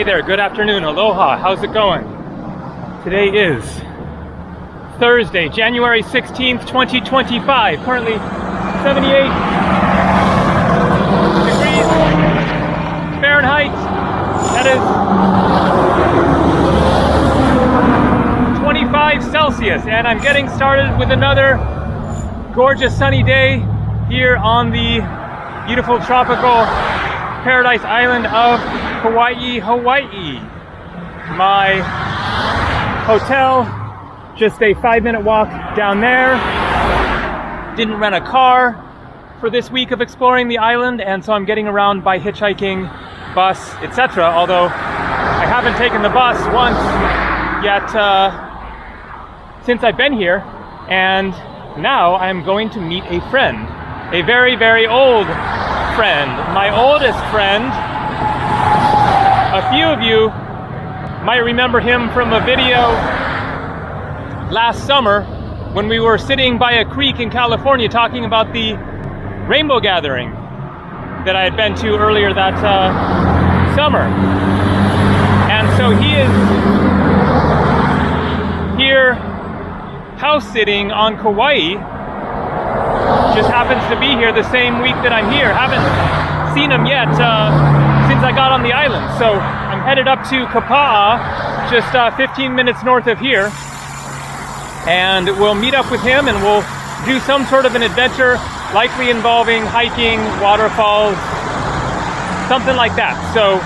there, good afternoon, aloha, how's it going? Today is Thursday, January 16th, 2025, currently 78 degrees Fahrenheit, that is 25 Celsius, and I'm getting started with another gorgeous sunny day here on the beautiful tropical paradise island of Kauai, Hawaii. My hotel, just a 5-minute walk down there. Didn't rent a car for this week of exploring the island, and so I'm getting around by hitchhiking, bus, etc. Although I haven't taken the bus once yet since I've been here, and now I'm going to meet a friend, a very, very old friend, my oldest friend. A few of you might remember him from a video last summer when we were sitting by a creek in California talking about the rainbow gathering that I had been to earlier that summer. And so he is here house sitting on Kauai. Just happens to be here the same week that I'm here. Haven't seen him yet since I got on the island. So I'm headed up to Kapaa, just 15 minutes north of here. And we'll meet up with him and we'll do some sort of an adventure, likely involving hiking, waterfalls, something like that. So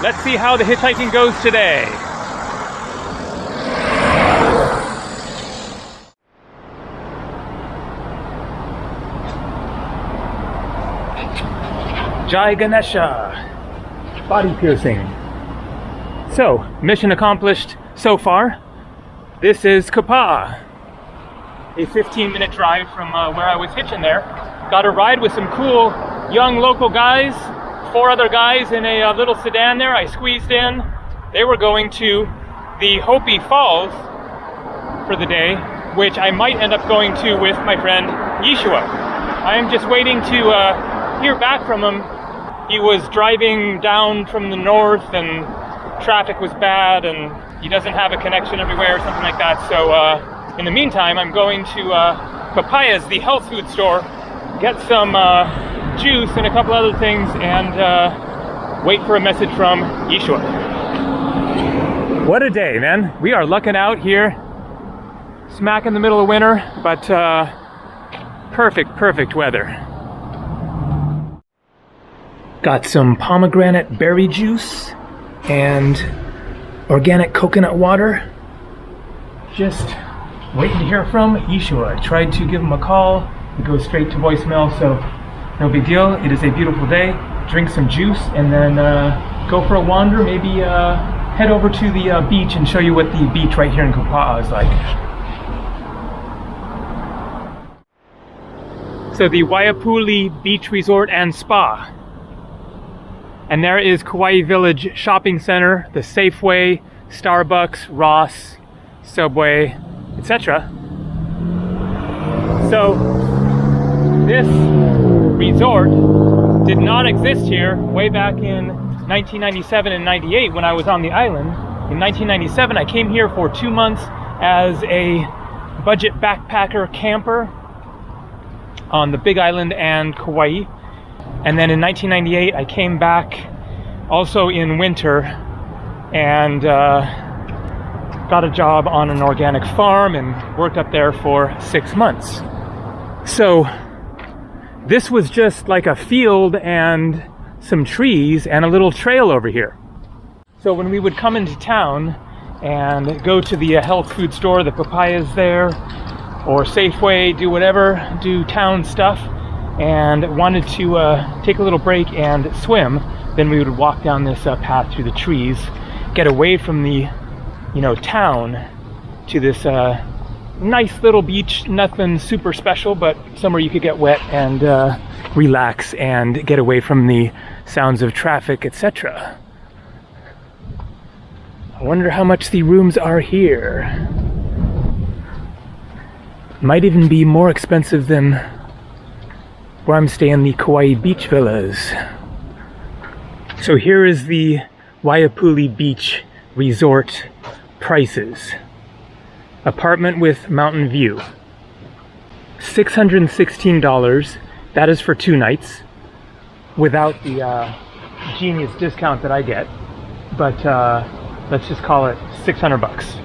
let's see how the hitchhiking goes today. Jai Ganesha, body piercing. So, mission accomplished so far. This is Kapaa, a 15-minute drive from where I was hitching there. Got a ride with some cool young local guys, 4 other guys in a little sedan there. I squeezed in. They were going to the Hoopii Falls for the day, which I might end up going to with my friend Yeshua. I am just waiting to hear back from him. He was driving down from the north and traffic was bad and he doesn't have a connection everywhere or something like that. So in the meantime, I'm going to Papayas, the health food store, get some juice and a couple other things, and wait for a message from Yeshua. What a day, man. We are lucking out here, smack in the middle of winter, but perfect weather. Got some pomegranate berry juice and organic coconut water. Just waiting to hear from Yeshua. I tried to give him a call. It goes straight to voicemail, so no big deal. It is a beautiful day. Drink some juice and then go for a wander. Maybe head over to the beach and show you what the beach right here in Kapaa is like. So the Waiapuli Beach Resort and Spa. And there is Kauai Village Shopping Center, the Safeway, Starbucks, Ross, Subway, etc. So this resort did not exist here way back in 1997 and 98 when I was on the island. In 1997, I came here for 2 months as a budget backpacker camper on the Big Island and Kauai. And then in 1998, I came back also in winter and got a job on an organic farm and worked up there for 6 months. So this was just like a field and some trees and a little trail over here. So when we would come into town and go to the health food store, the Papayas there, or Safeway, do whatever, do town stuff, and wanted to take a little break and swim, then we would walk down this path through the trees, get away from the, town, to this nice little beach. Nothing super special, but somewhere you could get wet and relax and get away from the sounds of traffic, etc. I wonder how much the rooms are here. Might even be more expensive than where I'm staying, the Kauai beach villas. So here is the Waipuli Beach Resort prices. Apartment with mountain view. $616. That is for 2 nights, without the genius discount that I get. But let's just call it 600 bucks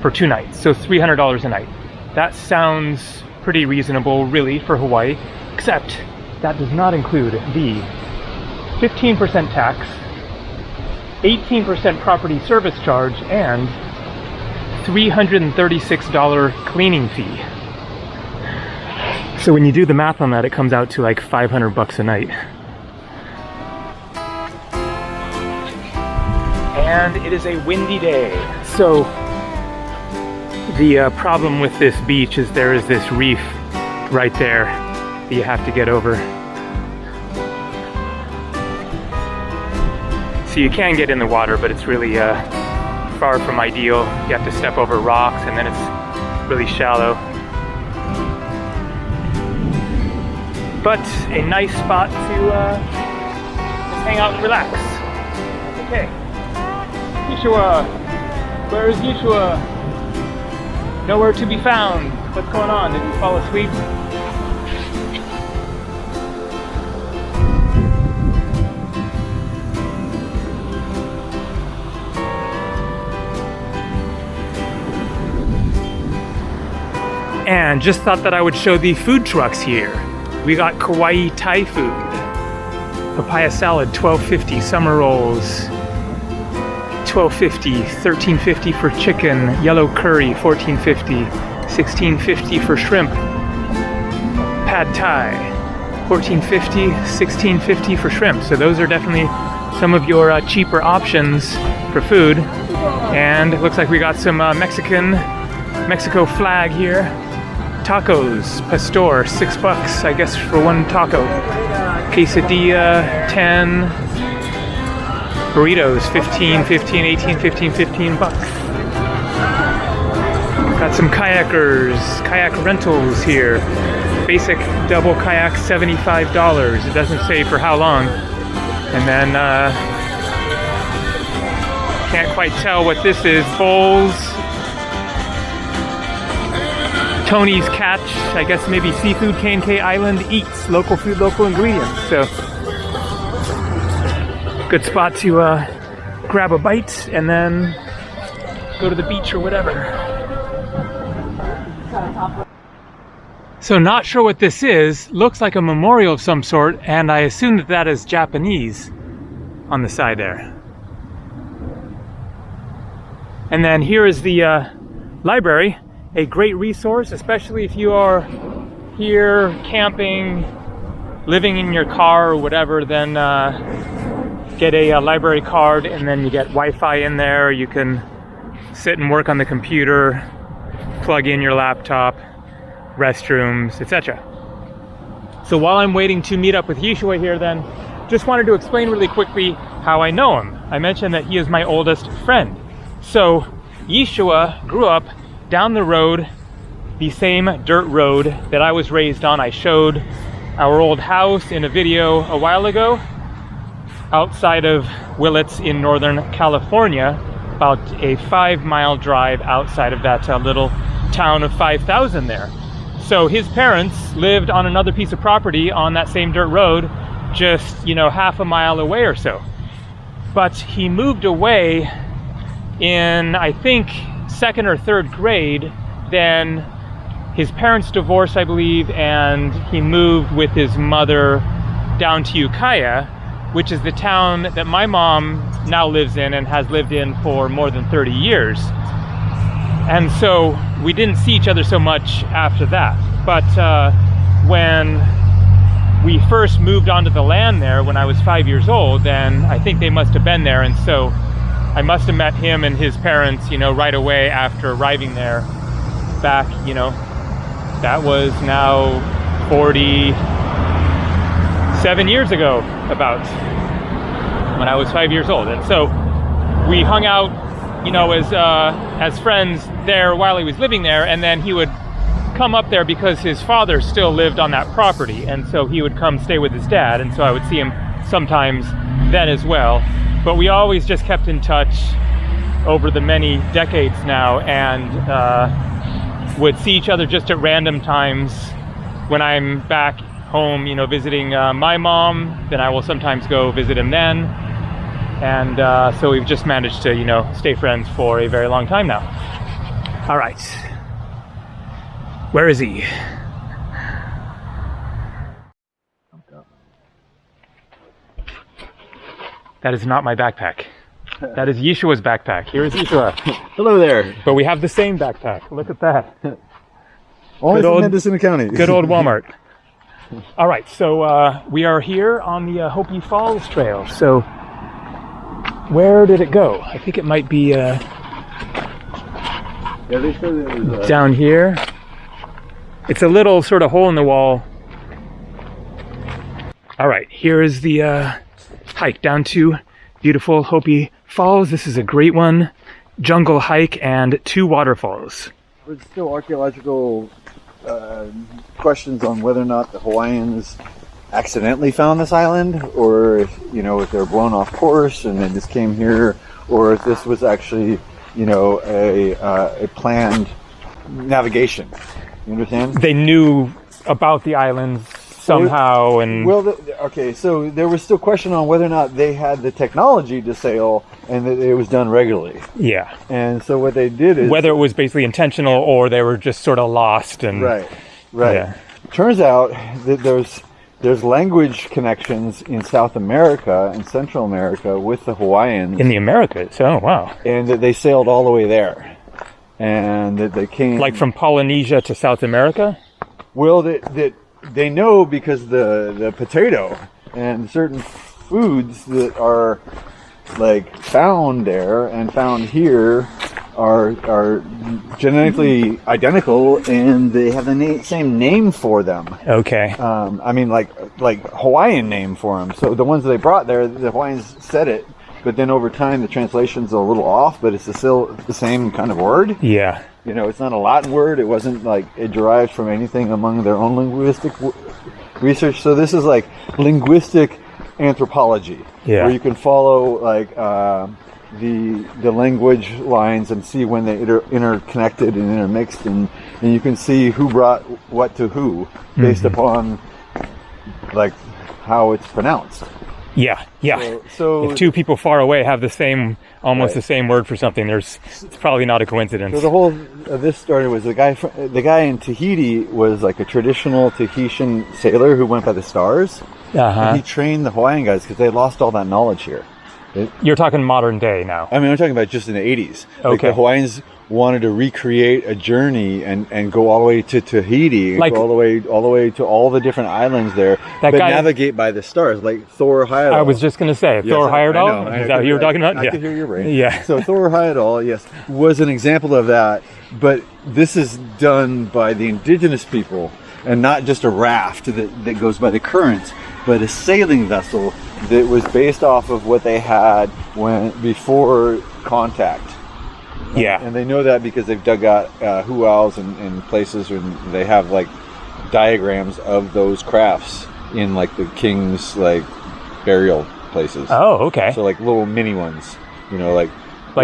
for 2 nights. So $300 a night. That sounds pretty reasonable, really, for Hawaii, except that does not include the 15% tax, 18% property service charge, and $336 cleaning fee. So when you do the math on that, it comes out to like 500 bucks a night. And it is a windy day. So the problem with this beach is there is this reef right there that you have to get over. So you can get in the water, but it's really far from ideal. You have to step over rocks, and then it's really shallow. But a nice spot to just hang out and relax. Okay. Yeshua! Where is Yeshua? Nowhere to be found. What's going on? Did you fall asleep? And just thought that I would show the food trucks here. We got Kauai Thai food. Papaya salad, $12.50. Summer rolls, $12.50. $13.50 for chicken. Yellow curry, $14.50. $16.50 for shrimp. Pad Thai, $14.50. $16.50 for shrimp. So those are definitely some of your cheaper options for food. And it looks like we got some Mexico flag here. Tacos, pastor, $6, I guess, for 1 taco. Quesadilla, 10. Burritos, 15, 15, 18, 15, 15 bucks. Got some kayakers, kayak rentals here. Basic double kayak, $75. It doesn't say for how long. And then, can't quite tell what this is. Bowls. Tony's Catch, I guess maybe seafood, K&K Island Eats, local food, local ingredients. So, good spot to grab a bite and then go to the beach or whatever. So not sure what this is. Looks like a memorial of some sort, and I assume that that is Japanese on the side there. And then here is the library. A great resource, especially if you are here camping, living in your car or whatever, then get a library card, and then you get Wi-Fi in there. You can sit and work on the computer, plug in your laptop, restrooms, etc. So while I'm waiting to meet up with Yeshua here, then just wanted to explain really quickly how I know him. I mentioned that he is my oldest friend. So Yeshua grew up down the road, the same dirt road that I was raised on. I showed our old house in a video a while ago outside of Willits in Northern California, about a 5-mile drive outside of that little town of 5,000 there. So his parents lived on another piece of property on that same dirt road, just, half a mile away or so. But he moved away in, I think, 2nd or 3rd grade. Then his parents divorced, I believe, and he moved with his mother down to Ukiah, which is the town that my mom now lives in and has lived in for more than 30 years. And so we didn't see each other so much after that. But when we first moved onto the land there when I was 5 years old, then I think they must have been there. And so I must have met him and his parents, right away after arriving there back, that was now 47 years ago, about, when I was 5 years old. And so we hung out, as friends there while he was living there, and then he would come up there because his father still lived on that property, and so he would come stay with his dad, and so I would see him sometimes then as well. but we always just kept in touch over the many decades now, and would see each other just at random times when I'm back home, you know, visiting my mom. Then I will sometimes go visit him then. And so we've just managed to, you know, stay friends for a very long time now. All right. Where is he? That is not my backpack. That is Yeshua's backpack. Here is Yeshua. Hello there. But we have the same backpack. Look at that. Only from Mendocino County. Good old Walmart. All right, so we are here on the Hoopii Falls Trail. So where did it go? I think it might be Yeah, they said it was down here. It's a little sort of hole in the wall. All right, here is the hike down to beautiful Hoopii Falls. This is a great one. Jungle hike and 2 waterfalls. There's still archaeological questions on whether or not the Hawaiians accidentally found this island, or if, you know, if they were blown off course and they just came here, or if this was actually, you know, a planned navigation. You understand? They knew about the islands somehow, and well, okay, so there was still question on whether or not they had the technology to sail and that it was done regularly. Yeah. And so what they did is, whether it was basically intentional or they were just sort of lost. And right. Yeah. Turns out that there's language connections in South America and Central America with the Hawaiians. In the Americas. Oh, wow. And that they sailed all the way there, and that they came like from Polynesia to South America. Well, that they know because the potato and certain foods that are like found there and found here are genetically identical, and they have the same name for them. Okay. I mean, like Hawaiian name for them. So the ones that they brought there, the Hawaiians said it, but then over time the translation's a little off, but it's still the same kind of word. Yeah. You know, it's not a Latin word. It wasn't like it derives from anything among their own linguistic research. So this is like linguistic anthropology, where you can follow like the language lines and see when they interconnected and intermixed, and you can see who brought what to who based upon like how it's pronounced. Yeah, yeah. So if 2 people far away have the same, almost the same word for something, it's probably not a coincidence. So the whole this story was the guy in Tahiti was like a traditional Tahitian sailor who went by the stars. And he trained the Hawaiian guys because they lost all that knowledge here. You're talking modern day now. I mean, I'm talking about just in the 80s. Okay. Like the Hawaiians wanted to recreate a journey and go all the way to Tahiti, and like, go all the way to all the different islands there, but navigate by the stars, like Thor Heyerdahl. I was just going to say, yes, Thor Heyerdahl? Is that who you were talking about? I could hear your brain. Yeah. So Thor Heyerdahl, yes, was an example of that, but this is done by the indigenous people, and not just a raft that goes by the currents, but a sailing vessel that was based off of what they had before contact. Yeah. And they know that because they've dug out huaos and places, and they have like diagrams of those crafts in like the king's like burial places. Oh, okay. So like little mini ones, you know, like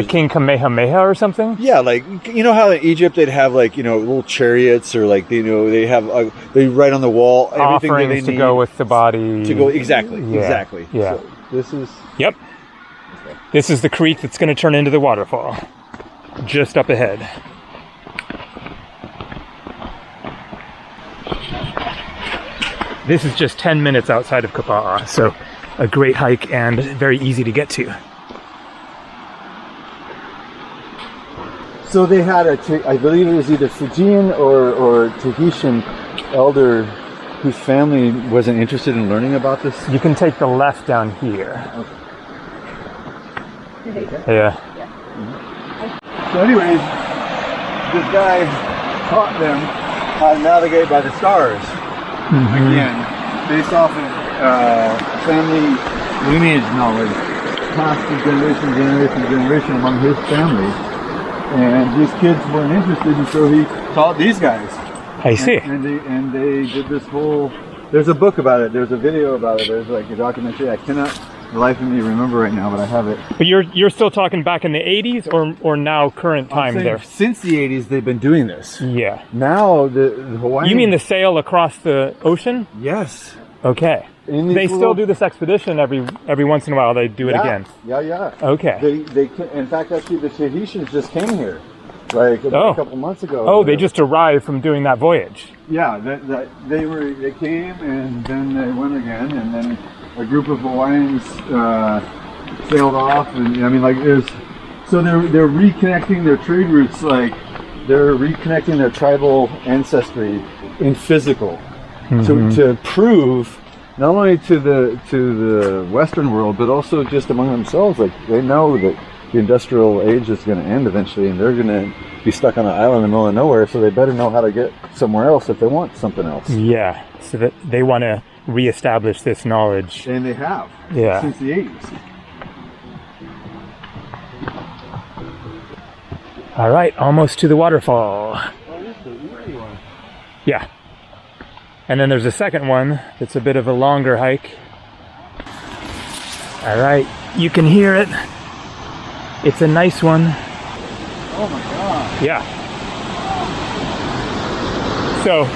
King Kamehameha or something? Yeah, like, you know how in Egypt they'd have like, you know, little chariots, or like, you know, they have they write on the wall everything offerings that they need to go with the body. To go exactly. Yeah. So this is. Yep. Okay. This is the creek that's going to turn into the waterfall. Just up ahead. This is just 10 minutes outside of Kapaa, so a great hike and very easy to get to. So they had I believe it was either Fijian or Tahitian elder whose family wasn't interested in learning about this. You can take the left down here. Okay. Yeah. So anyways, this guy taught them how to navigate by the stars. Again, based off of family lineage knowledge, passed from generation to generation among his family. And these kids weren't interested, and so he taught these guys. I see. And they did this whole. There's a book about it. There's a video about it. There's like a documentary. I cannot the life of me remember right now, but I have it. But you're still talking back in the 80s or now current time there? Since the 80s, they've been doing this. Yeah. Now the Hawaiian. You mean the sail across the ocean? Yes. Okay. They still do this expedition every once in a while. They do it again. Yeah. Okay. They in fact, actually, the Tahitians just came here, like a couple months ago. Oh, they just arrived from doing that voyage. Yeah, they came and then they went again, and then a group of Hawaiians sailed off, and I mean, like so they're reconnecting their trade routes, like they're reconnecting their tribal ancestry in physical, to prove. Not only to the Western world, but also just among themselves. Like they know that the industrial age is going to end eventually, and they're going to be stuck on an island in the middle of nowhere. So they better know how to get somewhere else if they want something else. Yeah. So that they want to reestablish this knowledge, and they have. Yeah. Since the 80s. All right, almost to the waterfall. Oh, this is the easy one. Yeah. And then there's a second one that's a bit of a longer hike. All right, you can hear it. It's a nice one. Oh my God. Yeah. So,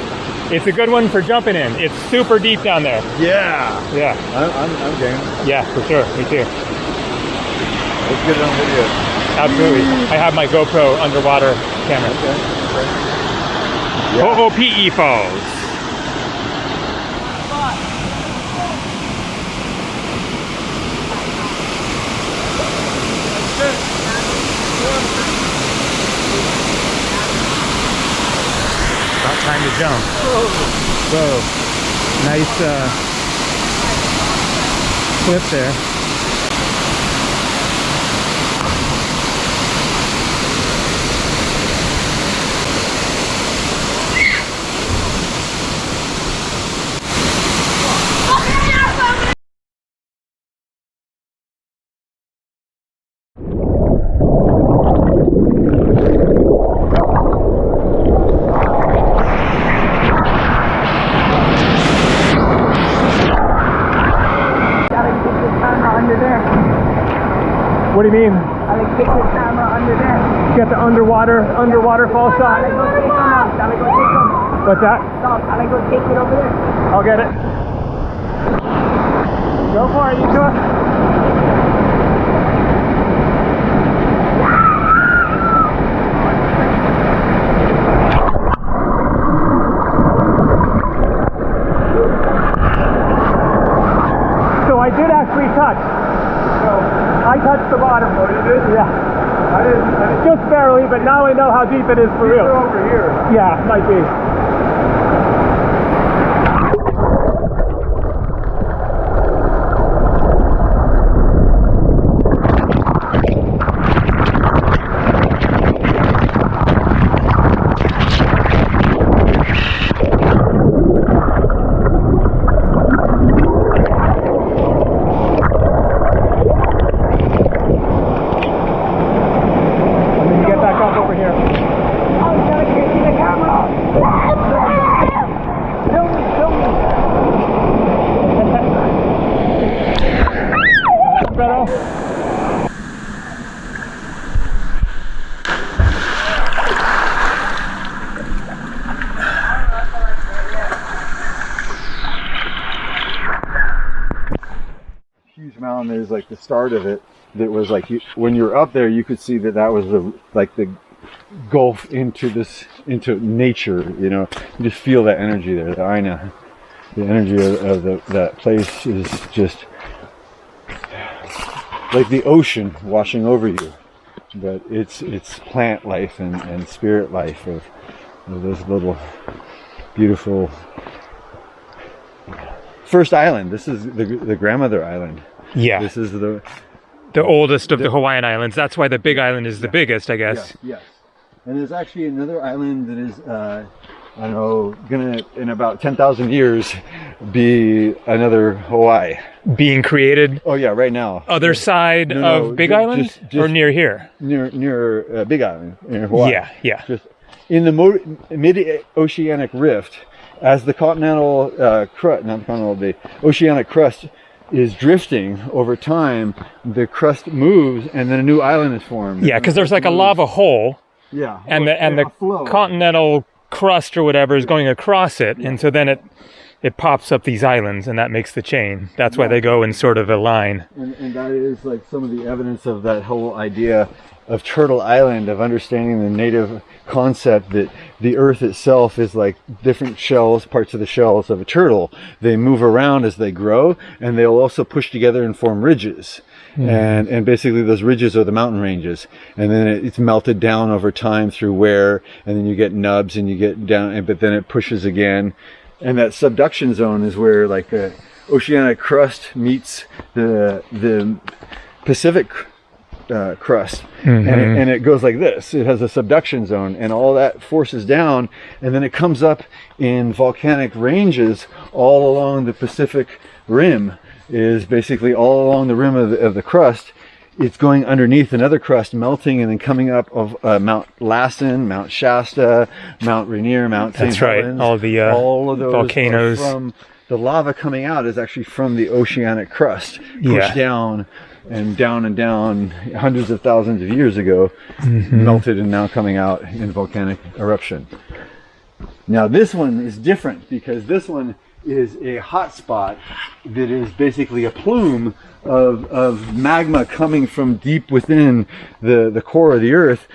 it's a good one for jumping in. It's super deep down there. Yeah. Yeah. I'm game. Yeah, for sure. Me too. Let's get it on video. Absolutely. I have my GoPro underwater camera. Okay. Yeah. Hoopii Falls. About time to jump. Whoa. Nice cliff there. What do you mean? I like take the camera under there. Get the underwater fall shot. I go take them now. I go take them. What's that? Stop. I go take it over there. I'll get it. Go for it, Yeshua. So I did actually touch. I touched the bottom. Oh, you did? Yeah. I didn't. Just barely, but now I know how deep it is for real. Over here. Yeah, might be. Mountain is like the start of it. That was like when you were up there, you could see that was the gulf into nature. You know, you just feel that energy there. The Aina, the energy of that place is just like the ocean washing over you. But it's plant life and spirit life of this little beautiful first island. This is the grandmother island. Yeah. This is the oldest of the Hawaiian islands. That's why the big island is the biggest, I guess. Yes. And there's actually another island that is, I don't know, gonna in about 10,000 years be another Hawaii. Being created? Oh yeah, right now. Other side of Big Island? Just or near here? Near Big Island, near Hawaii. Yeah. Just in the mid-oceanic rift, as the continental the oceanic crust is drifting over time, the crust moves and then a new island is formed. Yeah, because there's like a lava hole. Yeah. And the flow. continental crust or whatever is going across it, and so then it pops up these islands, and that makes the chain. That's why they go in sort of a line. And that is like some of the evidence of that whole idea of Turtle Island, of understanding the native concept that the earth itself is like different shells, parts of the shells of a turtle. They move around as they grow, and they'll also push together and form ridges. And basically those ridges are the mountain ranges, and then it's melted down over time through wear, and then you get nubs and you get down, but then it pushes again. And that subduction zone is where like the oceanic crust meets the Pacific crust, and it goes like this. It has a subduction zone, and all that forces down, and then it comes up in volcanic ranges all along the Pacific rim. Is basically all along the rim of the crust. It's going underneath another crust, melting, and then coming up of Mount Lassen, Mount Shasta, Mount Rainier, Mount St. Helens. All of those volcanoes. From the lava coming out is actually from the oceanic crust, pushed down and down and down hundreds of thousands of years ago, melted and now coming out in volcanic eruption. Now this one is different because this one is a hot spot that is basically a plume of magma coming from deep within the core of the earth,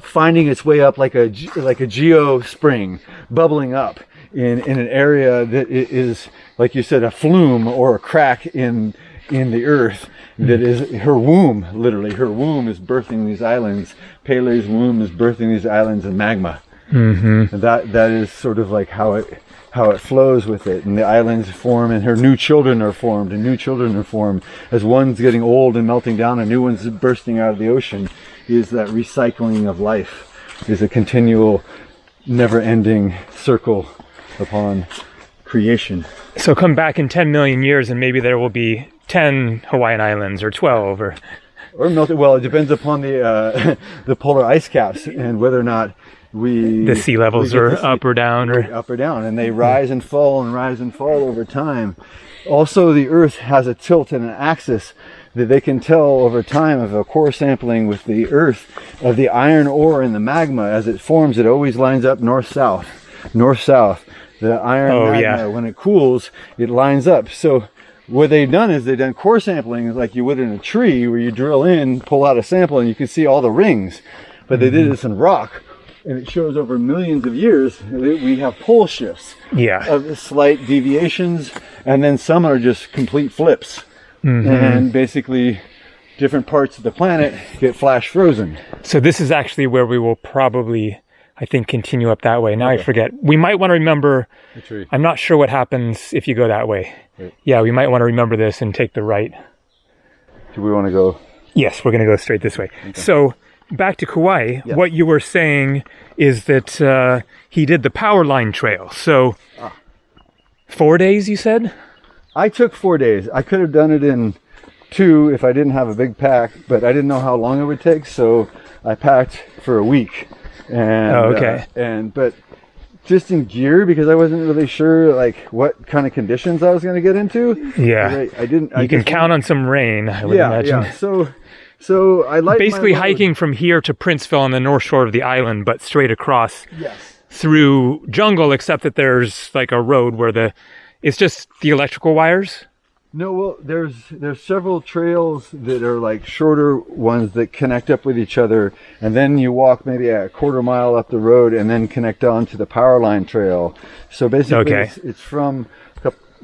finding its way up like a geo spring, bubbling up in an area that is, like you said, a flume or a crack in the earth that is her womb. Literally, her womb is birthing these islands. Pele's womb is birthing these islands of magma. And that is sort of like how it flows with it, and the islands form, and her new children are formed, and new children are formed as one's getting old and melting down and new one's bursting out of the ocean. Is that recycling of life, is a continual never-ending circle upon creation. So come back in 10 million years and maybe there will be 10 Hawaiian islands or 12 or melted. Well, it depends upon the polar ice caps and whether or not the sea levels are up or down, and they rise and fall over time. Also, the earth has a tilt and an axis that they can tell over time of a core sampling with the earth of the iron ore in the magma as it forms. It always lines up north-south. The iron magma, when it cools, it lines up. So what they've done is they've done core sampling like you would in a tree, where you drill in, pull out a sample, and you can see all the rings. But they did this in rock. And it shows over millions of years we have pole shifts of slight deviations, and then some are just complete flips. And basically different parts of the planet get flash frozen. So this is actually where we will probably, I think, continue up that way. Now I forget. We might want to remember, I'm not sure what happens if you go that way. Right. Yeah, we might want to remember this and take the right. Do we want to go? Yes, we're going to go straight this way. Okay. So back to Kauai, what you were saying is that he did the power line trail. So 4 days, you said? I took 4 days. I could have done it in 2 if I didn't have a big pack, but I didn't know how long it would take, so I packed for a week. And but just in gear, because I wasn't really sure like what kind of conditions I was going to get into. Yeah, I didn't. You can count on some rain, I would imagine. Yeah. So I like basically hiking from here to Princeville on the north shore of the island, but straight across through jungle, except that there's like a road where it's just the electrical wires. No, well, there's several trails that are like shorter ones that connect up with each other, and then you walk maybe a quarter mile up the road and then connect on to the power line trail. So basically it's from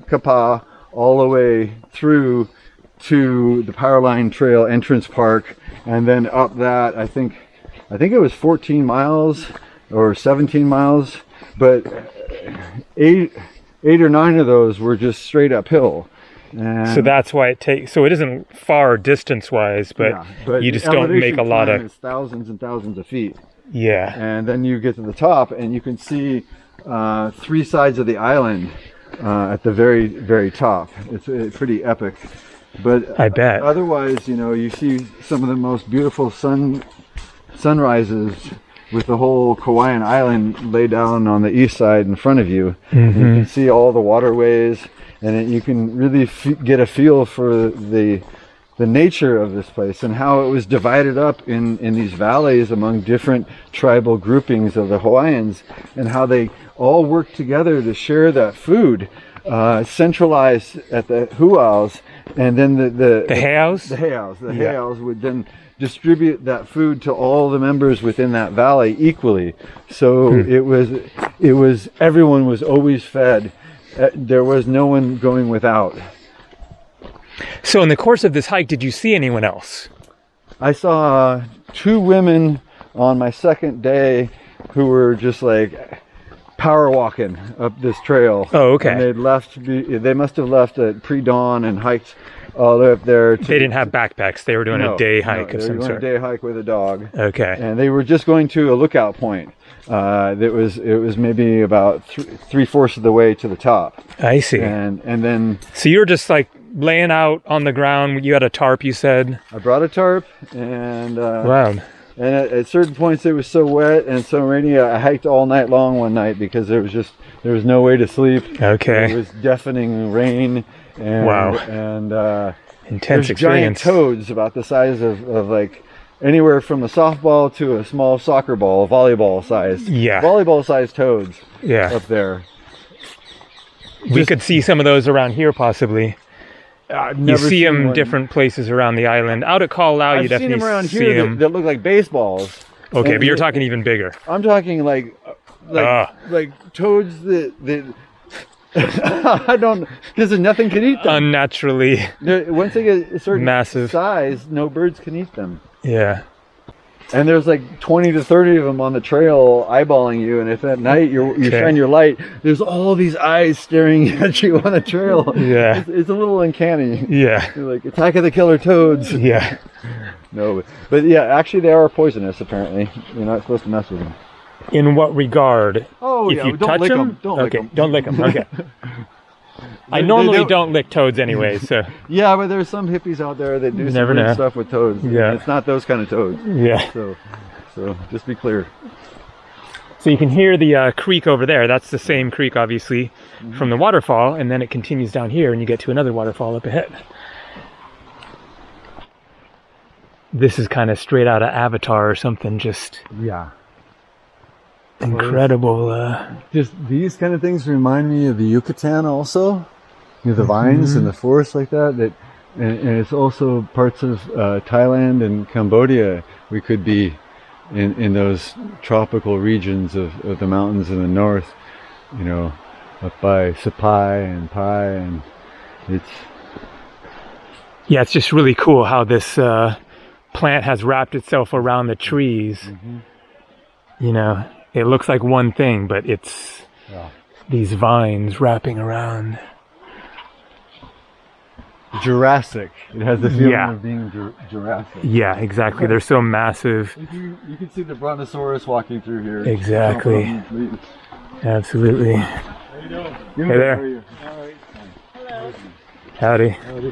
Kapaa all the way through to the power line trail entrance park, and then up that I think it was 14 miles or 17 miles, but eight or 9 of those were just straight uphill. So that's why it takes. So it isn't far distance-wise, but you just don't make a lot of. It's thousands and thousands of feet. Yeah. And then you get to the top, and you can see 3 sides of the island at the very, very top. It's pretty epic. But I bet. Otherwise, you see some of the most beautiful sunrises with the whole Kauaian island laid down on the east side in front of you. You can see all the waterways, and you can really get a feel for the nature of this place and how it was divided up in these valleys among different tribal groupings of the Hawaiians, and how they all worked together to share that food, centralized at the huaus, and then the heiaus would then distribute that food to all the members within that valley equally. So it was everyone was always fed. There was no one going without. So in the course of this hike, did you see anyone else? I saw 2 women on my second day who were just like power walking up this trail. Oh, okay. And they must have left at pre-dawn and hiked all the way up there. They didn't have backpacks. They were doing a day hike of some sort. They were doing a day hike with a dog. Okay. And they were just going to a lookout point. It was maybe about 3/4 of the way to the top. I see. And then. So you were just like laying out on the ground. You had a tarp, you said. I brought a tarp, and wow. And at certain points it was so wet and so rainy, I hiked all night long one night because there was no way to sleep. Okay. It was deafening rain. And, wow. And intense experience. Giant toads about the size of like anywhere from a softball to a small soccer ball, volleyball size. Yeah. Volleyball sized toads. Yeah. Up there. We could see some of those around here possibly. You see them different places around the island. Out at Kauai, you definitely see them. I've seen them around here that look like baseballs. Okay, but you're talking even bigger. I'm talking like toads that I don't, because nothing can eat them. Unnaturally. Once they get a certain massive size, no birds can eat them. Yeah. And there's like 20 to 30 of them on the trail eyeballing you, and if at night you shine your light, there's all these eyes staring at you on the trail. Yeah. It's a little uncanny. Yeah. You're like, Attack of the Killer Toads. Yeah. No, but yeah, actually they are poisonous apparently. You're not supposed to mess with them. In what regard? Oh, if yeah, you don't touch lick them? Don't lick them. Don't lick them. Okay. I normally don't lick toads anyway, so. Yeah, but there's some hippies out there that do some weird stuff with toads. Yeah. It's not those kind of toads. Yeah. So just be clear. So you can hear the creek over there. That's the same creek, obviously, from the waterfall, and then it continues down here, and you get to another waterfall up ahead. This is kind of straight out of Avatar or something, just incredible. Just these kind of things remind me of the Yucatan also. You know, the vines and the forests like that. And it's also parts of Thailand and Cambodia. We could be in those tropical regions of the mountains in the north, you know, up by Sapai and Pai, and it's just really cool how this plant has wrapped itself around the trees. You know, it looks like one thing, but it's these vines wrapping around. Jurassic. It has the feeling of being Jurassic. Yeah, exactly. They're so massive. You can see the brontosaurus walking through here. Exactly. Absolutely. How you doing? Hey there. How are you? All right. Hello. Howdy. Howdy.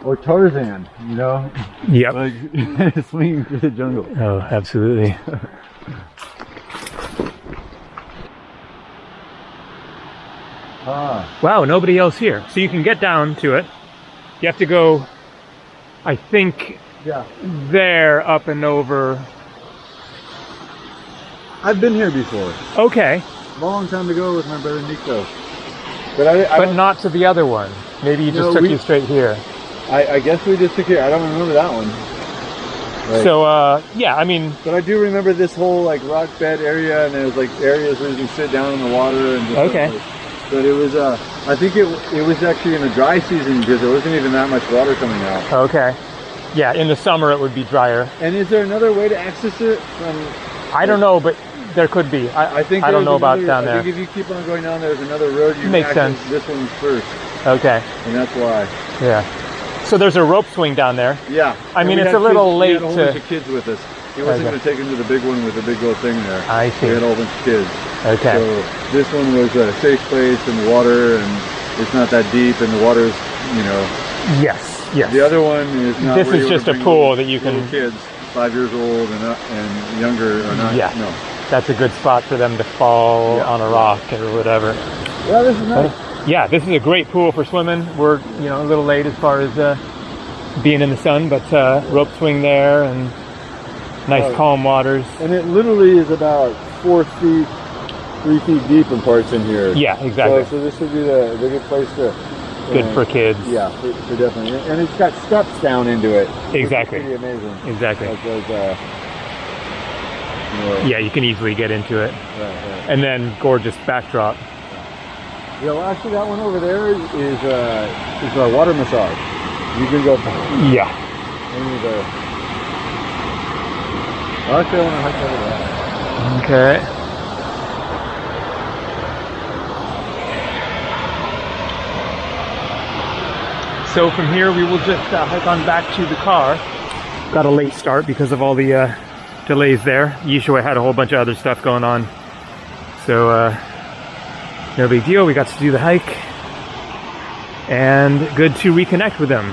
Or Tarzan, you know? Yep. Like swinging through the jungle. Oh, absolutely. Wow, nobody else here. So you can get down to it. You have to go, I think, there, up and over. I've been here before. Okay. Long time ago with my brother Nico. But not to the other one. Maybe you just took you straight here. I guess we just took it. I don't remember that one. Right. So, I mean... But I do remember this whole, like, rock bed area, and there was, like, areas where you can sit down in the water. And just, but it was, I think it was actually in the dry season because there wasn't even that much water coming out. Okay. Yeah, in the summer it would be drier. And is there another way to access it from... I don't know, but there could be. I don't know about down there. I think if you keep on going down, there's another road. You Makes can sense. This one first. Okay. And that's why. Yeah. So there's a rope swing down there. Yeah. I mean, it's a little late to... We had a whole bunch of kids with us. He wasn't going to take him to the big one with the big old thing there. I see. We had a whole bunch of kids. Okay. So this one was a safe place in the water, and it's not that deep, and the water's, you know... Yes. Yes. The other one is not. This where is you just a wanna bring pool little- that you can- little kids 5 years old and younger or not. Yeah. No. That's a good spot for them to fall on a rock or whatever. Yeah, this is nice. Yeah, this is a great pool for swimming. We're a little late as far as being in the sun, but rope swing there and nice calm waters. And it literally is about 4 feet, 3 feet deep in parts in here. Yeah, exactly. So this would be the good place to. Good for kids. Yeah, for definitely. And it's got steps down into it. Exactly. Pretty amazing. Exactly. Like those, Yeah, you can easily get into it. Right. And then gorgeous backdrop. Yeah, well, actually, that one over there is a water massage. You can go. Yeah. Actually, I want to hike over that. Okay. So from here, we will just hike on back to the car. Got a late start because of all the delays there. Yeshua had a whole bunch of other stuff going on. So no big deal. We got to do the hike. And good to reconnect with them.